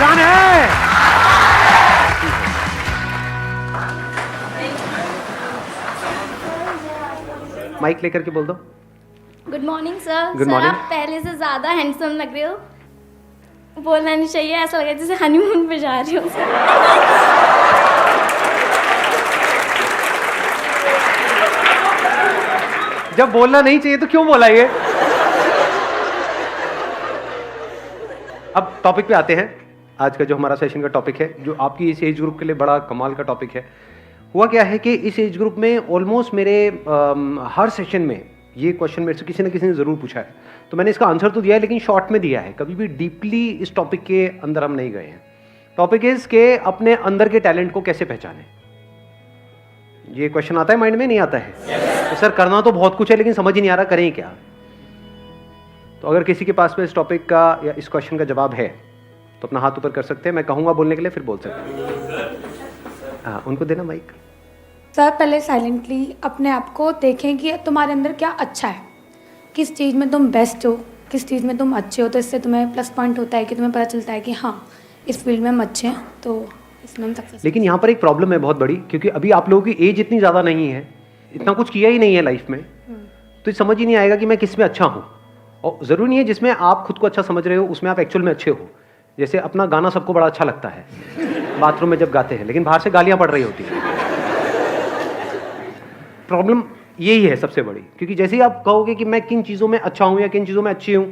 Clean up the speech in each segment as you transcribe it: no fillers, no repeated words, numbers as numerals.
पहचान है। माइक लेकर के बोल दो। Good morning sir. Good sir morning. आप पहले से ज़्यादा हैंडसम लग रहे हो। बोलना नहीं चाहिए, ऐसा लग रहा है जैसे हनीमून पे जा रहे हो सर। जब बोलना नहीं चाहिए तो क्यों बोला ये? अब टॉपिक पे आते हैं। आज का जो हमारा सेशन का टॉपिक है, जो आपकी इस एज ग्रुप के लिए बड़ा कमाल का टॉपिक है। हुआ क्या है कि इस एज ग्रुप में ऑलमोस्ट मेरे हर सेशन में ये क्वेश्चन मेरे से किसी न किसी ने ज़रूर पूछा है, तो मैंने इसका आंसर तो दिया है लेकिन शॉर्ट में दिया है, कभी भी डीपली इस टॉपिक के अंदर हम नहीं गए हैं। टॉपिक इज के अपने अंदर के टैलेंट को कैसे पहचानें। ये क्वेश्चन आता है माइंड में, नहीं आता है? तो सर करना तो बहुत कुछ है लेकिन समझ ही नहीं आ रहा करें क्या। तो अगर किसी के पास में इस टॉपिक का या इस क्वेश्चन का जवाब है तो अपना हाथ ऊपर कर सकते हैं, मैं कहूँगा बोलने के लिए, फिर बोल सकते हैं। हाँ, उनको देना माइक। सर पहले साइलेंटली अपने आप को देखें कि तुम्हारे अंदर क्या अच्छा है, किस चीज़ में तुम बेस्ट हो, किस चीज़ में तुम अच्छे हो। तो इससे तुम्हें प्लस पॉइंट होता है कि तुम्हें पता चलता है कि हाँ इस फील्ड में हम अच्छे हैं, तो इसमें हम सक्सेस। लेकिन यहाँ पर एक प्रॉब्लम है बहुत बड़ी, क्योंकि अभी आप लोगों की एज इतनी ज़्यादा नहीं है, इतना कुछ किया ही नहीं है लाइफ में, तो समझ ही नहीं आएगा कि मैं किस में अच्छा हूँ। और ज़रूरी नहीं है जिसमें आप खुद को अच्छा समझ रहे हो उसमें आप एक्चुअल में अच्छे हो। जैसे अपना गाना सबको बड़ा अच्छा लगता है बाथरूम में जब गाते हैं, लेकिन बाहर से गालियाँ पड़ रही होती हैं। प्रॉब्लम यही है सबसे बड़ी, क्योंकि जैसे ही आप कहोगे कि मैं किन चीज़ों में अच्छा हूँ या किन चीज़ों में अच्छी हूँ,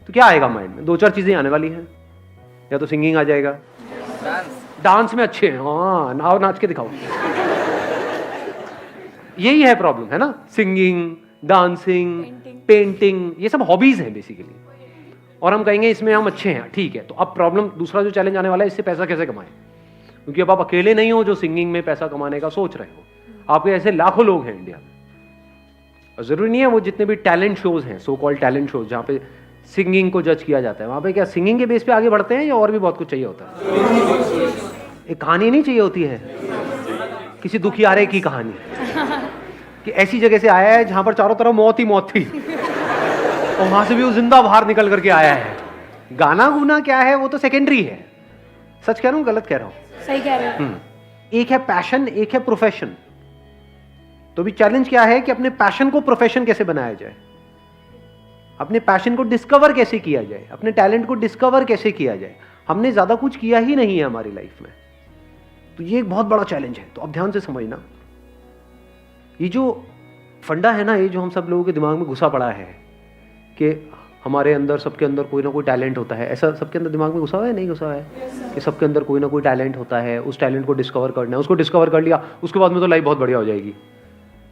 तो क्या आएगा माइंड में? दो चार चीज़ें आने वाली हैं। या तो सिंगिंग आ जाएगा, डांस में अच्छे हैं, हाँ नाव नाच के दिखाओ। यही है प्रॉब्लम, है ना? सिंगिंग, डांसिंग, पेंटिंग, ये सब हॉबीज हैं बेसिकली, और हम कहेंगे इसमें हम अच्छे हैं, ठीक है। तो अब प्रॉब्लम दूसरा जो चैलेंज आने वाला है, इससे पैसा कैसे कमाएं, क्योंकि अब आप अकेले नहीं हो जो सिंगिंग में पैसा कमाने का सोच रहे हो, आपके ऐसे लाखों लोग हैं इंडिया में। और जरूरी नहीं है वो जितने भी टैलेंट शोज हैं, सो कॉल्ड टैलेंट शोज, जहाँ पे सिंगिंग को जज किया जाता है, वहाँ पे क्या सिंगिंग के बेस पे आगे बढ़ते हैं या और भी बहुत कुछ चाहिए होता है? एक कहानी नहीं चाहिए होती है, किसी दुखियारे की कहानी कि ऐसी जगह से आया है जहाँ पर चारों तरफ मौत ही मौत थी और वहाँ से भी वो जिंदा बाहर निकल करके आया है। गाना गुना क्या है वो तो सेकेंडरी है। सच कह रहा हूँ गलत कह रहा हूँ? सही कह रहे हो। एक है पैशन, एक है प्रोफेशन। तो भी चैलेंज क्या है कि अपने पैशन को प्रोफेशन कैसे बनाया जाए, अपने पैशन को डिस्कवर कैसे किया जाए, अपने टैलेंट को डिस्कवर कैसे किया जाए। हमने ज्यादा कुछ किया ही नहीं है हमारी लाइफ में, तो ये एक बहुत बड़ा चैलेंज है। तो अब ध्यान से समझना, ये जो फंडा है ना, ये जो हम सब लोगों के दिमाग में घुसा पड़ा है कि हमारे अंदर, सबके अंदर कोई ना कोई टैलेंट होता है, ऐसा सबके अंदर दिमाग में घुसा हुआ है, नहीं घुसा हुआ है? कि सबके अंदर कोई ना कोई टैलेंट होता है, उस टैलेंट को डिस्कवर करना है, उसको डिस्कवर कर लिया उसके बाद में तो लाइफ बहुत बढ़िया हो जाएगी।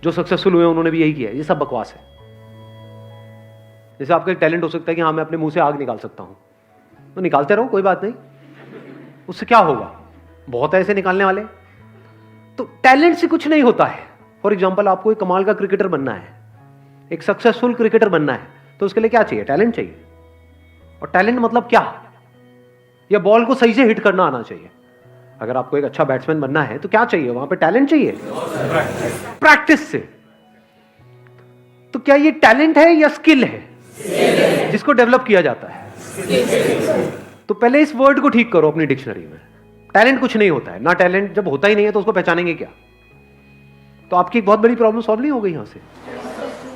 जो सक्सेसफुल हुए उन्होंने भी यही किया है। ये सब बकवास है। जैसे आपका एक टैलेंट हो सकता है कि हाँ मैं अपने मुंह से आग निकाल सकता हूँ, तो निकालते रहो, कोई बात नहीं, उससे क्या होगा, बहुत है ऐसे निकालने वाले। तो टैलेंट से कुछ नहीं होता है। फॉर एग्जाम्पल आपको एक कमाल का क्रिकेटर बनना है, एक सक्सेसफुल क्रिकेटर बनना है, तो उसके लिए क्या चाहिए? टैलेंट चाहिए। और टैलेंट मतलब क्या? या बॉल को सही से हिट करना आना चाहिए। अगर आपको एक अच्छा बैट्समैन बनना है तो क्या चाहिए? वहां पे टैलेंट चाहिए, प्रैक्टिस से। तो क्या ये टैलेंट है या स्किल है जिसको डेवलप किया जाता है? तो पहले इस वर्ड को ठीक करो अपनी डिक्शनरी में। टैलेंट कुछ नहीं होता है ना, टैलेंट जब होता ही नहीं है तो उसको पहचानेंगे क्या? तो आपकी एक बहुत बड़ी प्रॉब्लम सॉल्व नहीं हो गई यहां से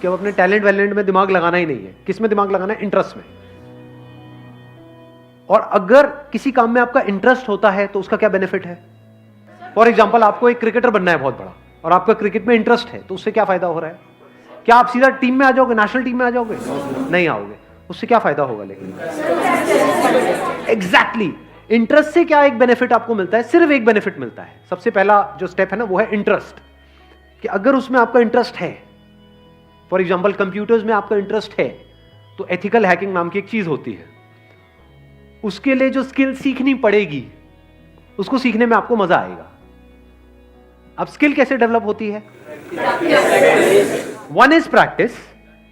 कि अब अपने टैलेंट वैलेंट में दिमाग लगाना ही नहीं है। किस में दिमाग लगाना है? इंटरेस्ट में। और अगर किसी काम में आपका इंटरेस्ट होता है तो उसका क्या बेनिफिट है? फॉर एग्जाम्पल आपको एक क्रिकेटर बनना है बहुत बड़ा, और आपका क्रिकेट में इंटरेस्ट है, तो उससे क्या फायदा हो रहा है? क्या आप सीधा टीम में आ जाओगे, नेशनल टीम में आ जाओगे? नहीं आओगे। उससे क्या फायदा होगा? लेकिन एग्जैक्टली इंटरेस्ट से क्या एक बेनिफिट आपको मिलता है? सिर्फ एक बेनिफिट मिलता है। सबसे पहला जो स्टेप है ना वो है इंटरेस्ट, कि अगर उसमें आपका इंटरेस्ट है, फॉर एग्जाम्पल कंप्यूटर्स में आपका इंटरेस्ट है, तो एथिकल हैकिंग नाम की एक चीज होती है, उसके लिए जो स्किल सीखनी पड़ेगी उसको सीखने में आपको मजा आएगा। अब स्किल कैसे डेवलप होती है? One is practice,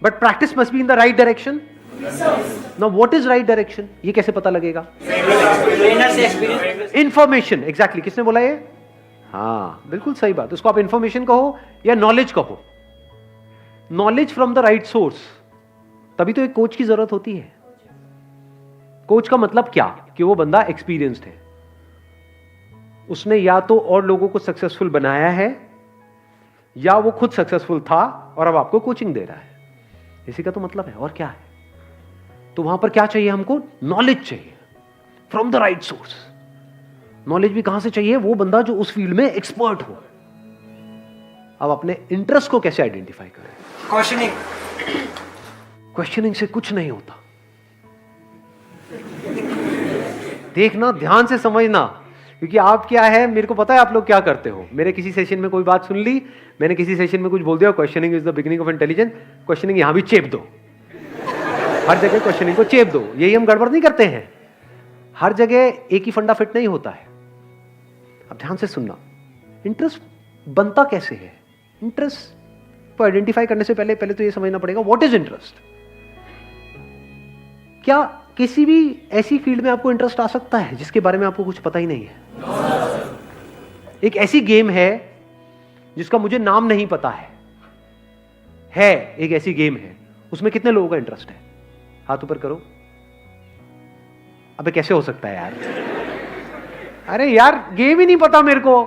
but practice must be in the right direction. Now what is right direction? ये कैसे पता लगेगा? इंफॉर्मेशन। एग्जैक्टली, किसने बोला ये? हाँ बिल्कुल सही बात। उसको आप इंफॉर्मेशन कहो या नॉलेज कहो, knowledge from the right source. तभी तो एक कोच की जरूरत होती है। कोच का मतलब क्या? कि वो बंदा एक्सपीरियंस्ड है, उसने या तो और लोगों को सक्सेसफुल बनाया है या वो खुद सक्सेसफुल था और अब आपको कोचिंग दे रहा है। इसी का तो मतलब है, और क्या है। तो वहां पर क्या चाहिए हमको? नॉलेज चाहिए from the right source. Knowledge भी कहां से चाहिए? वो बंदा जो उस फील्ड में एक्सपर्ट हो। अब अपने इंटरेस्ट को कैसे आइडेंटिफाई करें? क्वेश्चनिंग से कुछ नहीं होता। देखना, ध्यान से समझना, क्योंकि आप क्या है, मेरे को पता है आप लोग क्या करते हो। मेरे किसी सेशन में कोई बात सुन ली, मैंने किसी सेशन में कुछ बोल दिया, questioning is the beginning of intelligence, questioning यहां भी चेप दो, हर जगह क्वेश्चनिंग को चेप दो। यही हम गड़बड़ नहीं करते हैं। हर जगह एक ही फंडा फिट नहीं होता है। अब ध्यान से सुनना, इंटरेस्ट बनता कैसे है? इंटरेस्ट को आइडेंटिफाई करने से पहले तो ये समझना पड़ेगा व्हाट इज इंटरेस्ट। क्या किसी भी ऐसी फील्ड में आपको इंटरेस्ट आ सकता है जिसके बारे में आपको कुछ पता ही नहीं है? एक ऐसी गेम है जिसका मुझे नाम नहीं पता है एक ऐसी गेम है, उसमें कितने लोगों का इंटरेस्ट है? हाथ ऊपर करो। अबे कैसे हो सकता है यार? अरे यार, गेम ही नहीं पता मेरे को।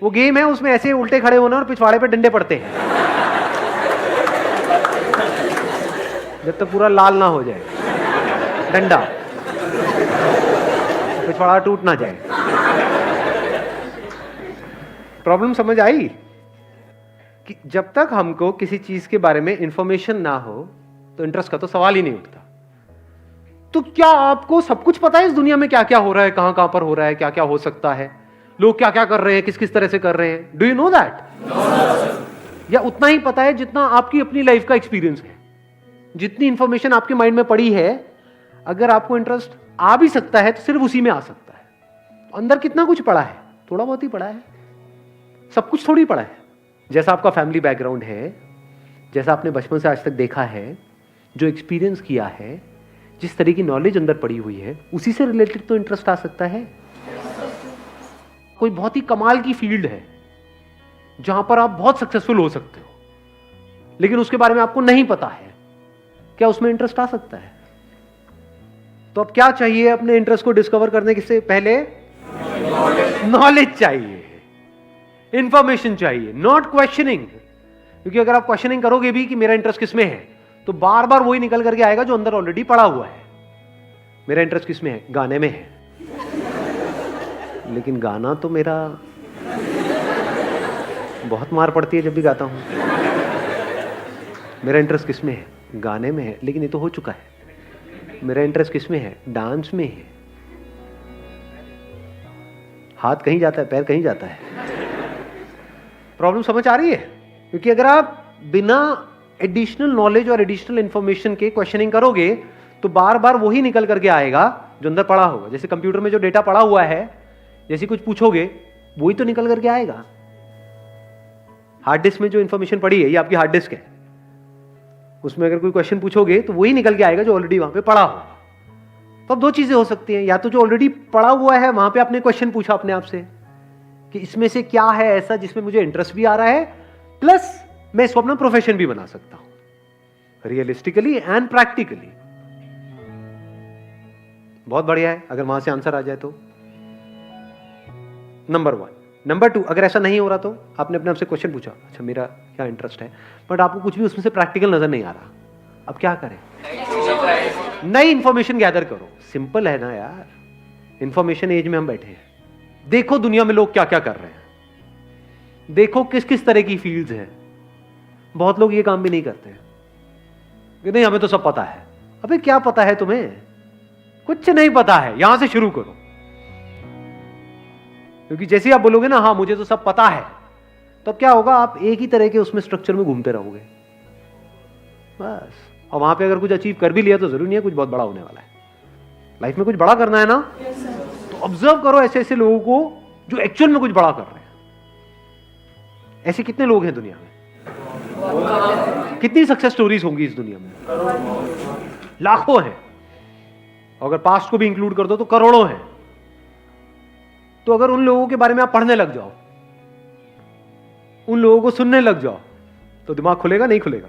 वो गेम है, उसमें ऐसे उल्टे खड़े होना और पिछवाड़े पे डंडे पड़ते हैं जब तक पूरा लाल ना हो जाए डंडा, पिछवाड़ा टूट ना जाए। प्रॉब्लम समझ आई? कि जब तक हमको किसी चीज के बारे में इंफॉर्मेशन ना हो तो इंटरेस्ट का तो सवाल ही नहीं उठता। तो क्या आपको सब कुछ पता है इस दुनिया में क्या क्या हो रहा है, कहां कहां पर हो रहा है, क्या क्या हो सकता है, लोग क्या क्या कर रहे हैं, किस किस तरह से कर रहे हैं? Do you know that? या उतना ही पता है जितना आपकी अपनी लाइफ का एक्सपीरियंस है, जितनी इंफॉर्मेशन आपके माइंड में पड़ी है। अगर आपको इंटरेस्ट आ भी सकता है तो सिर्फ उसी में आ सकता है। अंदर कितना कुछ पड़ा है? थोड़ा बहुत ही पड़ा है, सब कुछ थोड़ी पड़ा है। जैसा आपका फैमिली बैकग्राउंड है, जैसा आपने बचपन से आज तक देखा है, जो एक्सपीरियंस किया है, जिस तरह की नॉलेज अंदर पड़ी हुई है, उसी से रिलेटेड तो इंटरेस्ट आ सकता है। कोई बहुत ही कमाल की फील्ड है जहां पर आप बहुत सक्सेसफुल हो सकते हो, लेकिन उसके बारे में आपको नहीं पता है, क्या उसमें इंटरेस्ट आ सकता है? तो अब क्या चाहिए अपने इंटरेस्ट को डिस्कवर करने से पहले? नॉलेज चाहिए, इंफॉर्मेशन चाहिए, नॉट क्वेश्चनिंग। क्योंकि अगर आप क्वेश्चनिंग करोगे भी कि मेरा इंटरेस्ट किसमें है, तो बार बार वही निकल करके आएगा जो अंदर ऑलरेडी पड़ा हुआ है। मेरा इंटरेस्ट किसमें है? गाने में है। लेकिन गाना तो मेरा बहुत मार पड़ती है जब भी गाता हूं। मेरा इंटरेस्ट किसमें है? गाने में है, लेकिन ये तो हो चुका है। मेरा इंटरेस्ट किसमें है? डांस में है। हाथ कहीं जाता है, पैर कहीं जाता है। प्रॉब्लम समझ आ रही है? क्योंकि अगर आप बिना एडिशनल नॉलेज और एडिशनल इंफॉर्मेशन के क्वेश्चनिंग करोगे तो बार बार वही निकल करके आएगा जो अंदर पड़ा होगा। जैसे कंप्यूटर में जो डेटा पड़ा हुआ है, जैसे कुछ पूछोगे वही तो निकल करके आएगा। हार्ड डिस्क में जो इंफॉर्मेशन पड़ी है, ये आपकी हार्ड डिस्क है, उसमें अगर कोई क्वेश्चन पूछोगे तो वही निकल के आएगा जो ऑलरेडी वहां पे पड़ा होगा। तो अब दो चीजें हो सकती हैं, या तो जो ऑलरेडी पड़ा हुआ है वहां पे आपने क्वेश्चन पूछा अपने आप से कि इसमें से क्या है ऐसा जिसमें मुझे इंटरेस्ट भी आ रहा है, प्लस मैं इसको अपना प्रोफेशन भी बना सकता हूं रियलिस्टिकली एंड प्रैक्टिकली। बहुत बढ़िया है अगर वहां से आंसर आ जाए तो। नंबर 1। नंबर 2, अगर ऐसा नहीं हो रहा तो आपने अपने आप से क्वेश्चन पूछा, अच्छा मेरा क्या इंटरेस्ट है, बट आपको कुछ भी उसमें से प्रैक्टिकल नजर नहीं आ रहा, अब क्या करें? नई इंफॉर्मेशन गैदर करो। सिंपल है ना यार, इंफॉर्मेशन एज में हम बैठे हैं। देखो दुनिया में लोग क्या क्या कर रहे हैं, देखो किस किस तरह की फील्ड्स हैं। बहुत लोग ये काम भी नहीं करते हैं कि नहीं हमें तो सब पता है। अबे क्या पता है तुम्हें? कुछ नहीं पता है। यहां से शुरू करो, क्योंकि जैसे आप बोलोगे ना हाँ मुझे तो सब पता है, तो अब क्या होगा, आप एक ही तरह के उसमें स्ट्रक्चर में घूमते रहोगे बस। और वहां पे अगर कुछ अचीव कर भी लिया तो जरूरी नहीं है कुछ बहुत बड़ा होने वाला है। लाइफ में कुछ बड़ा करना है ना, तो ऑब्जर्व करो ऐसे ऐसे लोगों को जो एक्चुअल में कुछ बड़ा कर रहे हैं। ऐसे कितने लोग हैं दुनिया में? कितनी सक्सेस स्टोरीज होंगी इस दुनिया में? लाखों हैं। अगर पास्ट को भी इंक्लूड कर दो तो करोड़ों हैं। तो अगर उन लोगों के बारे में आप पढ़ने लग जाओ, उन लोगों को सुनने लग जाओ, तो दिमाग खुलेगा नहीं खुलेगा?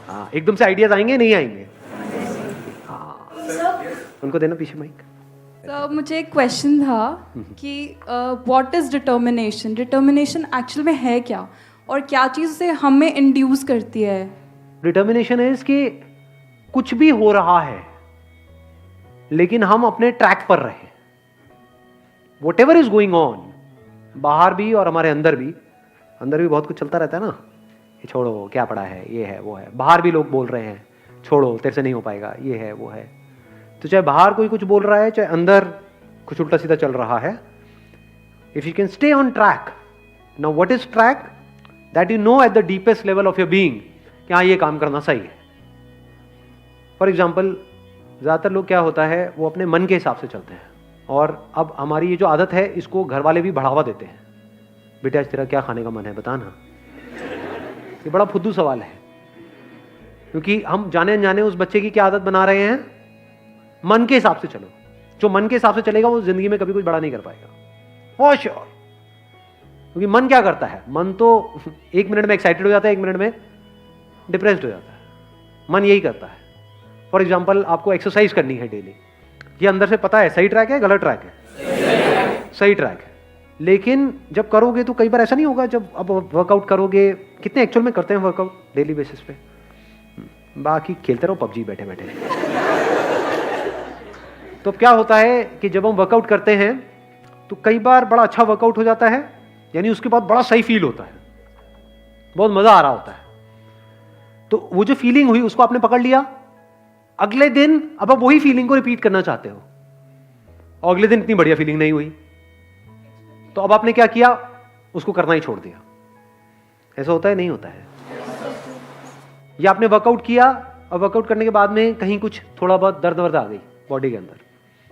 हाँ, एकदम से आइडियाज आएंगे नहीं आएंगे? हाँ, उनको देना पीछे माइक। सर मुझे एक क्वेश्चन था कि what is determination, determination actual में है क्या और क्या चीज़ उसे हमें इंड्यूस करती है? डिटर्मिनेशन इज कि कुछ भी हो रहा है लेकिन हम अपने ट्रैक पर रहे, what ever is going on, बाहर भी और हमारे अंदर भी बहुत कुछ चलता रहता है ना, ये छोड़ो क्या पड़ा है, ये है वो है, बाहर भी लोग बोल रहे हैं छोड़ो तेरे से नहीं हो पाएगा, ये है वो है, तो चाहे बाहर कोई कुछ बोल रहा है चाहे अंदर कुछ उल्टा सीधा चल रहा है, if you can stay on track, now what is track, that you know at the deepest level of your being कि हाँ ये काम करना सही है। फॉर एग्जाम्पल ज़्यादातर लोग क्या होता है वो अपने मन के हिसाब से चलते हैं, और अब हमारी ये जो आदत है इसको घर वाले भी बढ़ावा देते हैं, बेटा आज तेरा क्या खाने का मन है बता ना, ये बड़ा फुद्दू सवाल है, क्योंकि हम जाने अनजाने उस बच्चे की क्या आदत बना रहे हैं, मन के हिसाब से चलो, जो मन के हिसाब से चलेगा वो जिंदगी में कभी कुछ बड़ा नहीं कर पाएगा, फॉर श्योर। क्योंकि मन क्या करता है, मन तो 1 मिनट में एक्साइटेड हो जाता है, 1 मिनट में डिप्रेस्ड हो जाता है, मन यही करता है। फॉर एग्जाम्पल आपको एक्सरसाइज करनी है डेली, ये अंदर से पता है सही ट्रैक है गलत ट्रैक है, सही ट्रैक है, लेकिन जब करोगे तो कई बार ऐसा नहीं होगा, जब अब वर्कआउट करोगे, कितने एक्चुअल में करते हैं वर्कआउट डेली बेसिस पे, बाकी खेलते रहो पबजी बैठे बैठे। तो क्या होता है कि जब हम वर्कआउट करते हैं तो कई बार बड़ा अच्छा वर्कआउट हो जाता है, यानी उसके बाद बड़ा सही फील होता है, बहुत मजा आ रहा होता है, तो वो जो फीलिंग हुई उसको आपने पकड़ लिया, अगले दिन अब आप वही फीलिंग को रिपीट करना चाहते हो, और अगले दिन इतनी बढ़िया फीलिंग नहीं हुई, तो अब आपने क्या किया, उसको करना ही छोड़ दिया। ऐसा होता है नहीं होता है? या आपने वर्कआउट किया और वर्कआउट करने के बाद में कहीं कुछ थोड़ा बहुत दर्द वर्द आ गई बॉडी के अंदर,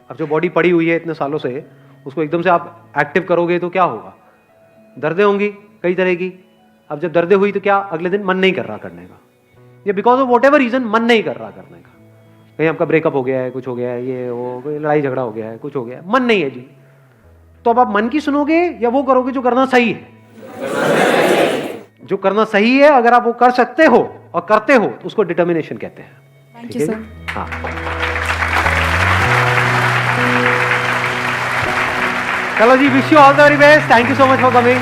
अब जो बॉडी पड़ी हुई है इतने सालों से, उसको एकदम से आप एक्टिव करोगे तो क्या होगा, दर्दें होंगी कई तरह की। अब जब दर्दें हुई तो क्या, अगले दिन मन नहीं कर रहा करने का, या because of whatever reason मन नहीं कर रहा करने का, कहीं आपका ब्रेकअप हो गया है, कुछ हो गया है, ये वो कोई लड़ाई झगड़ा हो गया है, कुछ हो गया है, मन नहीं है जी, तो अब आप मन की सुनोगे या वो करोगे जो करना सही है? जो करना सही है अगर आप वो कर सकते हो और करते हो तो उसको डिटर्मिनेशन कहते हैं। Thank you sir. हाँ, चलो जी, wish you all the very best, thank you so much for coming.